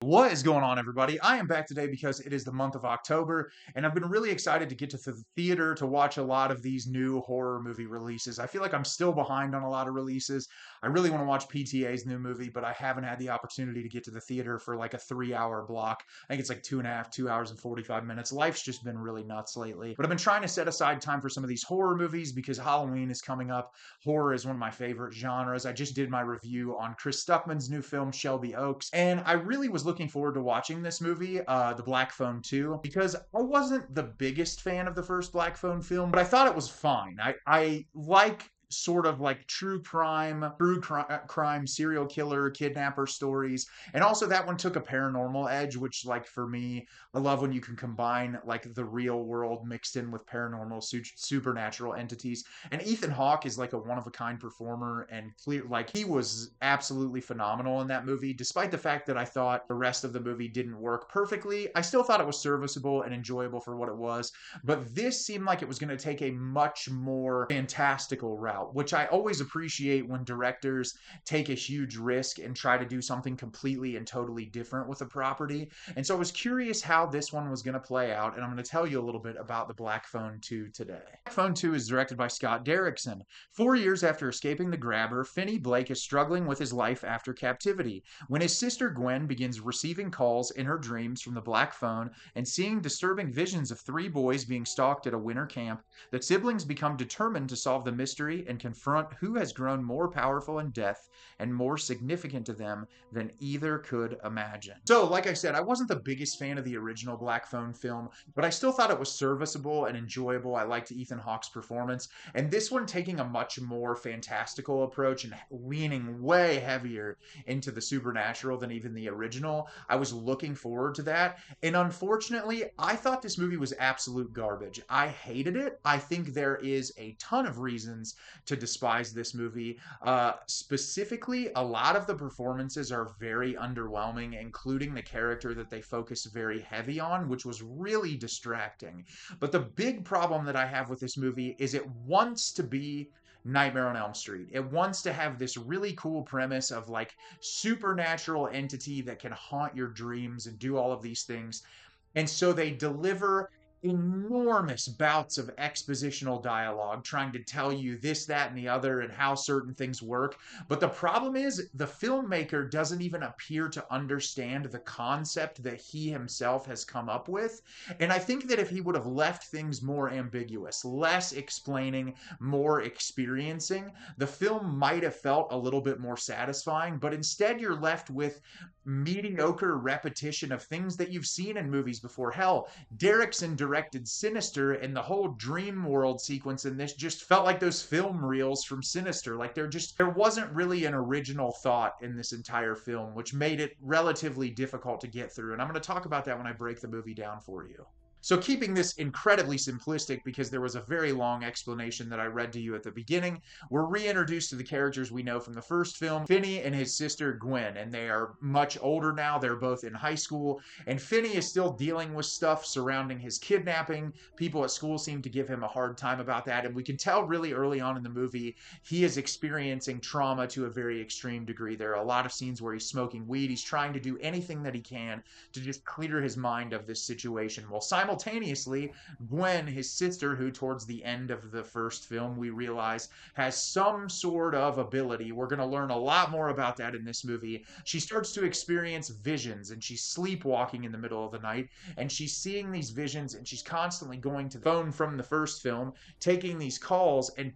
What is going on, everybody? I am back today because it is the month of October, and I've been really excited to get to the theater to watch a lot of these new horror movie releases. I feel like I'm still behind on a lot of releases. I really want to watch PTA's new movie, but I haven't had the opportunity to get to the theater for like a 3 hour block. I think it's like 2.5 and 45 minutes. Life's just been really nuts lately. But I've been trying to set aside time for some of these horror movies because Halloween is coming up. Horror is one of my favorite genres. I just did my review on Chris Stuckman's new film, Shelby Oaks, and I really was looking forward to watching this movie, The Black Phone 2, because I wasn't the biggest fan of the first Black Phone film, but I thought it was fine. I like sort of like true crime, serial killer, kidnapper stories. And also that one took a paranormal edge, which like for me, I love when you can combine like the real world mixed in with paranormal supernatural entities. And Ethan Hawke is like a one of a kind performer, and clear like he was absolutely phenomenal in that movie. Despite the fact that I thought the rest of the movie didn't work perfectly, I still thought it was serviceable and enjoyable for what it was. But this seemed like it was going to take a much more fantastical route, which I always appreciate when directors take a huge risk and try to do something completely and totally different with a property. And so I was curious how this one was going to play out, and I'm going to tell you a little bit about The Black Phone 2 today. Black Phone 2 is directed by Scott Derrickson. 4 years after escaping the grabber, Finney Blake is struggling with his life after captivity. When his sister Gwen begins receiving calls in her dreams from the Black Phone and seeing disturbing visions of three boys being stalked at a winter camp, the siblings become determined to solve the mystery and confront who has grown more powerful in death and more significant to them than either could imagine. So, like I said, I wasn't the biggest fan of the original Black Phone film, but I still thought it was serviceable and enjoyable. I liked Ethan Hawke's performance, and this one taking a much more fantastical approach and leaning way heavier into the supernatural than even the original. I was looking forward to that, and unfortunately, I thought this movie was absolute garbage. I hated it. I think there is a ton of reasons to despise this movie. Specifically, a lot of the performances are very underwhelming, including the character that they focus very heavy on, which was really distracting. But the big problem that I have with this movie is it wants to be Nightmare on Elm Street. It wants to have this really cool premise of like supernatural entity that can haunt your dreams and do all of these things. And so they deliver enormous bouts of expositional dialogue trying to tell you this, that, and the other and how certain things work. But the problem is the filmmaker doesn't even appear to understand the concept that he himself has come up with. And I think that if he would have left things more ambiguous, less explaining, more experiencing, the film might have felt a little bit more satisfying. But instead, you're left with mediocre repetition of things that you've seen in movies before. Hell, Derrickson directed Sinister, and the whole dream world sequence in this just felt like those film reels from Sinister. Like there wasn't really an original thought in this entire film, which made it relatively difficult to get through. And I'm going to talk about that when I break the movie down for you. So, keeping this incredibly simplistic because there was a very long explanation that I read to you at the beginning, we're reintroduced to the characters we know from the first film, Finney and his sister Gwen, and they are much older now. They're both in high school, and Finney is still dealing with stuff surrounding his kidnapping. People at school seem to give him a hard time about that, and we can tell really early on in the movie he is experiencing trauma to a very extreme degree. There are a lot of scenes where he's smoking weed. He's trying to do anything that he can to just clear his mind of this situation, while simultaneously, Gwen, his sister, who towards the end of the first film we realize has some sort of ability. We're going to learn a lot more about that in this movie. She starts to experience visions, and she's sleepwalking in the middle of the night, and she's seeing these visions, and she's constantly going to the phone from the first film, taking these calls, and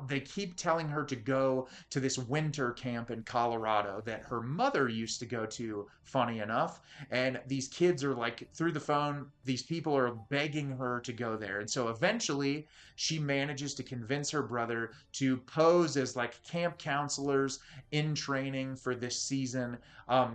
they keep telling her to go to this winter camp in Colorado that her mother used to go to, funny enough. And these kids are like, through the phone, these people are begging her to go there. And so eventually she manages to convince her brother to pose as like camp counselors in training for this season,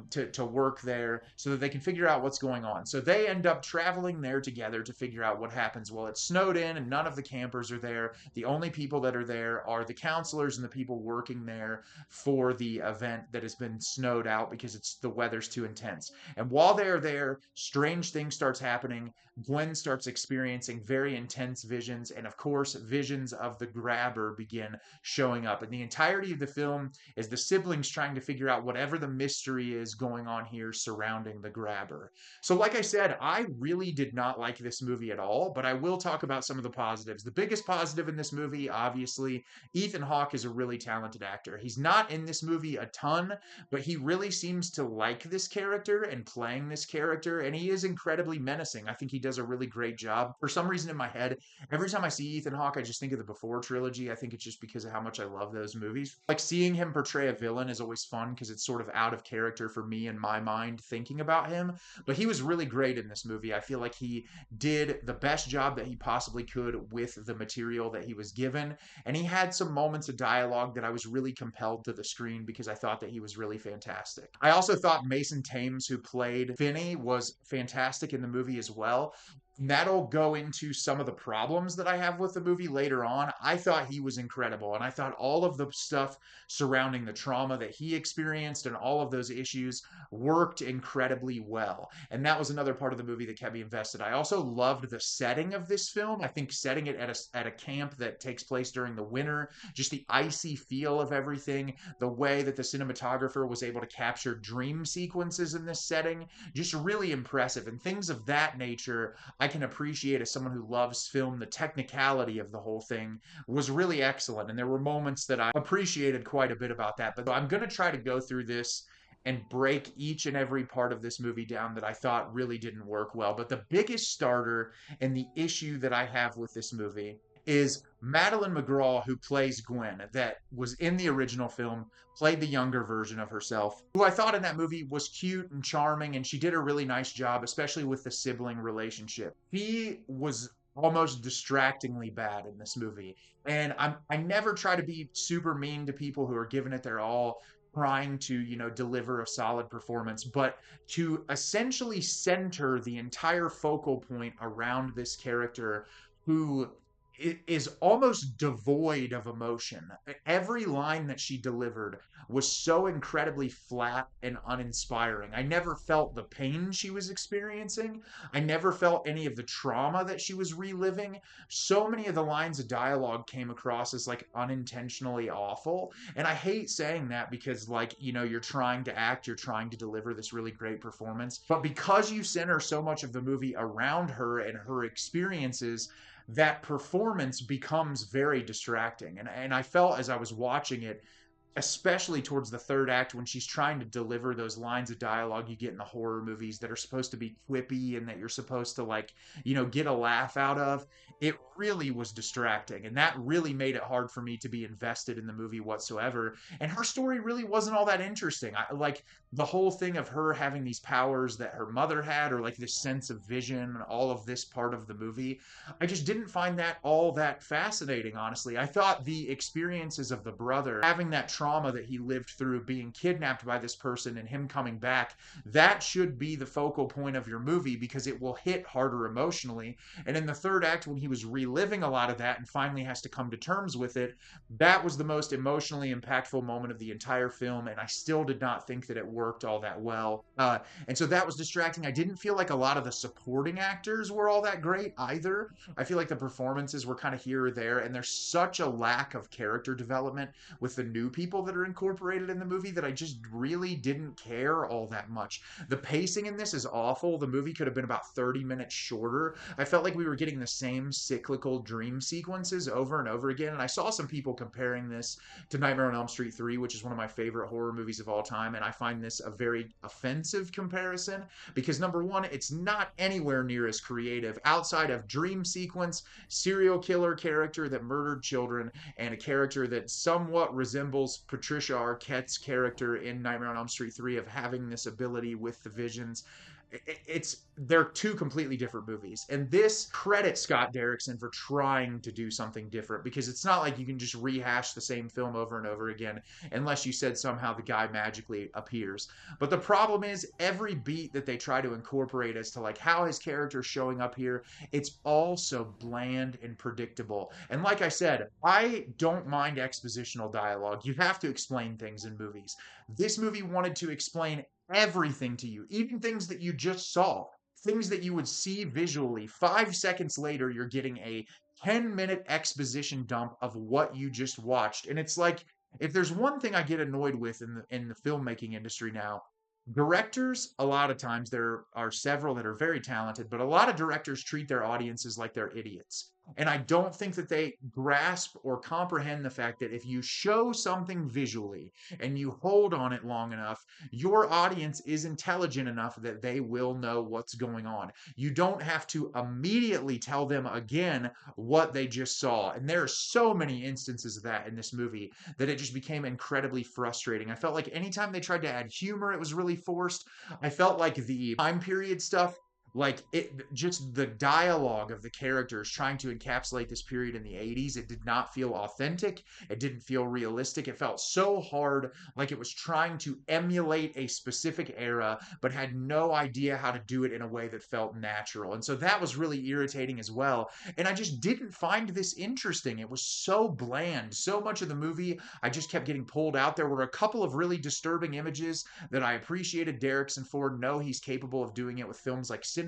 to work there so that they can figure out what's going on. So they end up traveling there together to figure out what happens. Well, it's snowed in and none of the campers are there. The only people that are there are the counselors and the people working there for the event that has been snowed out because the weather's too intense. And while they're there, strange things starts happening. Gwen Gwen starts experiencing very intense visions, and of course, visions of the grabber begin showing up. And the entirety of the film is the siblings trying to figure out whatever the mystery is going on here surrounding the grabber. So, like I said, I really did not like this movie at all, but I will talk about some of the positives. The biggest positive in this movie, obviously, Ethan Hawke is a really talented actor. He's not in this movie a ton, but he really seems to like this character and playing this character, and he is incredibly menacing. I think he does a really great job. For some reason in my head, every time I see Ethan Hawke, I just think of the Before trilogy. I think it's just because of how much I love those movies. Like, seeing him portray a villain is always fun because it's sort of out of character for me in my mind thinking about him. But he was really great in this movie. I feel like he did the best job that he possibly could with the material that he was given. And he had some moments of dialogue that I was really compelled to the screen because I thought that he was really fantastic. I also thought Mason Thames, who played Finney, was fantastic in the movie as well. That'll go into some of the problems that I have with the movie later on. I thought he was incredible, and I thought all of the stuff surrounding the trauma that he experienced and all of those issues worked incredibly well. And that was another part of the movie that kept me invested. I also loved the setting of this film. I think setting it at a camp that takes place during the winter, just the icy feel of everything, the way that the cinematographer was able to capture dream sequences in this setting, just really impressive. And things of that nature I can appreciate as someone who loves film. The technicality of the whole thing was really excellent, and there were moments that I appreciated quite a bit about that. But I'm going to try to go through this and break each and every part of this movie down that I thought really didn't work well. But the biggest starter and the issue that I have with this movie is Madeleine McGraw, who plays Gwen, that was in the original film, played the younger version of herself, who I thought in that movie was cute and charming, and she did a really nice job, especially with the sibling relationship. She was almost distractingly bad in this movie. And I never try to be super mean to people who are giving it their all, trying to, deliver a solid performance, but to essentially center the entire focal point around this character who is almost devoid of emotion. Every line that she delivered was so incredibly flat and uninspiring. I never felt the pain she was experiencing. I never felt any of the trauma that she was reliving. So many of the lines of dialogue came across as like unintentionally awful. And I hate saying that because, like, you're trying to act, you're trying to deliver this really great performance. But because you center so much of the movie around her and her experiences, that performance becomes very distracting. And I felt as I was watching it, especially towards the third act, when she's trying to deliver those lines of dialogue you get in the horror movies that are supposed to be quippy and that you're supposed to, like, get a laugh out of, it really was distracting. And that really made it hard for me to be invested in the movie whatsoever. And her story really wasn't all that interesting. Like, the whole thing of her having these powers that her mother had, or like this sense of vision, and all of this part of the movie, I just didn't find that all that fascinating, honestly. I thought the experiences of the brother, having that trauma that he lived through, being kidnapped by this person and him coming back, that should be the focal point of your movie because it will hit harder emotionally. And in the third act, when he was reliving a lot of that and finally has to come to terms with it, that was the most emotionally impactful moment of the entire film, and I still did not think that it worked all that well. And so that was distracting. I didn't feel like a lot of the supporting actors were all that great either. I feel like the performances were kind of here or there, and there's such a lack of character development with the new people that are incorporated in the movie that I just really didn't care all that much. The pacing in this is awful. The movie could have been about 30 minutes shorter. I felt like we were getting the same cyclical dream sequences over and over again, and I saw some people comparing this to Nightmare on Elm Street 3, which is one of my favorite horror movies of all time, and I find this a very offensive comparison because, number one, it's not anywhere near as creative outside of dream sequence, serial killer character that murdered children, and a character that somewhat resembles Patricia Arquette's character in Nightmare on Elm Street 3 of having this ability with the visions. They're two completely different movies, and this credits Scott Derrickson for trying to do something different, because it's not like you can just rehash the same film over and over again unless you said somehow the guy magically appears. But the problem is every beat that they try to incorporate as to like how his character is showing up here, it's all so bland and predictable. And like I said, I don't mind expositional dialogue. You have to explain things in movies. This movie wanted to explain everything to you, even things that you just saw. things that you would see visually. 5 seconds later, you're getting a 10-minute exposition dump of what you just watched. And it's like, if there's one thing I get annoyed with in the filmmaking industry now, directors, a lot of times there are several that are very talented, but a lot of directors treat their audiences like they're idiots. And I don't think that they grasp or comprehend the fact that if you show something visually and you hold on it long enough, your audience is intelligent enough that they will know what's going on. You don't have to immediately tell them again what they just saw. And there are so many instances of that in this movie that it just became incredibly frustrating. I felt like anytime they tried to add humor, it was really forced. I felt like the time period stuff, like it, just the dialogue of the characters trying to encapsulate this period in the 80s, it did not feel authentic. It didn't feel realistic. It felt so hard, like it was trying to emulate a specific era but had no idea how to do it in a way that felt natural. And so that was really irritating as well. And I just didn't find this interesting. It was so bland. So much of the movie I just kept getting pulled out. There were a couple of really disturbing images that I appreciated Derrickson for. Know he's capable of doing it with films like Sinister.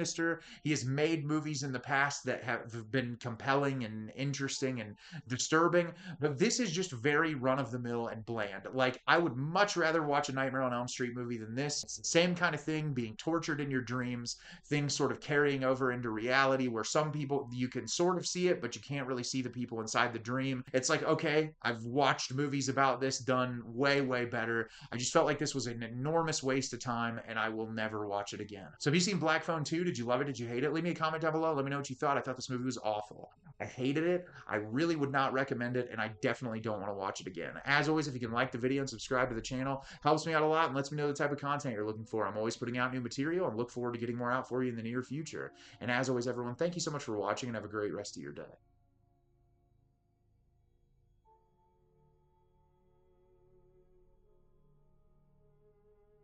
He has made movies in the past that have been compelling and interesting and disturbing, but this is just very run of the mill and bland. Like, I would much rather watch a Nightmare on Elm Street movie than this. It's the same kind of thing, being tortured in your dreams, things sort of carrying over into reality where some people, you can sort of see it, but you can't really see the people inside the dream. It's like, okay, I've watched movies about this done way, way better. I just felt like this was an enormous waste of time, and I will never watch it again. So have you seen Black Phone 2? Did you love it? Did you hate it? Leave me a comment down below. Let me know what you thought. I thought this movie was awful. I hated it. I really would not recommend it, and I definitely don't want to watch it again. As always, if you can like the video and subscribe to the channel, helps me out a lot and lets me know the type of content you're looking for. I'm always putting out new material and look forward to getting more out for you in the near future. And as always, everyone, thank you so much for watching and have a great rest of your day.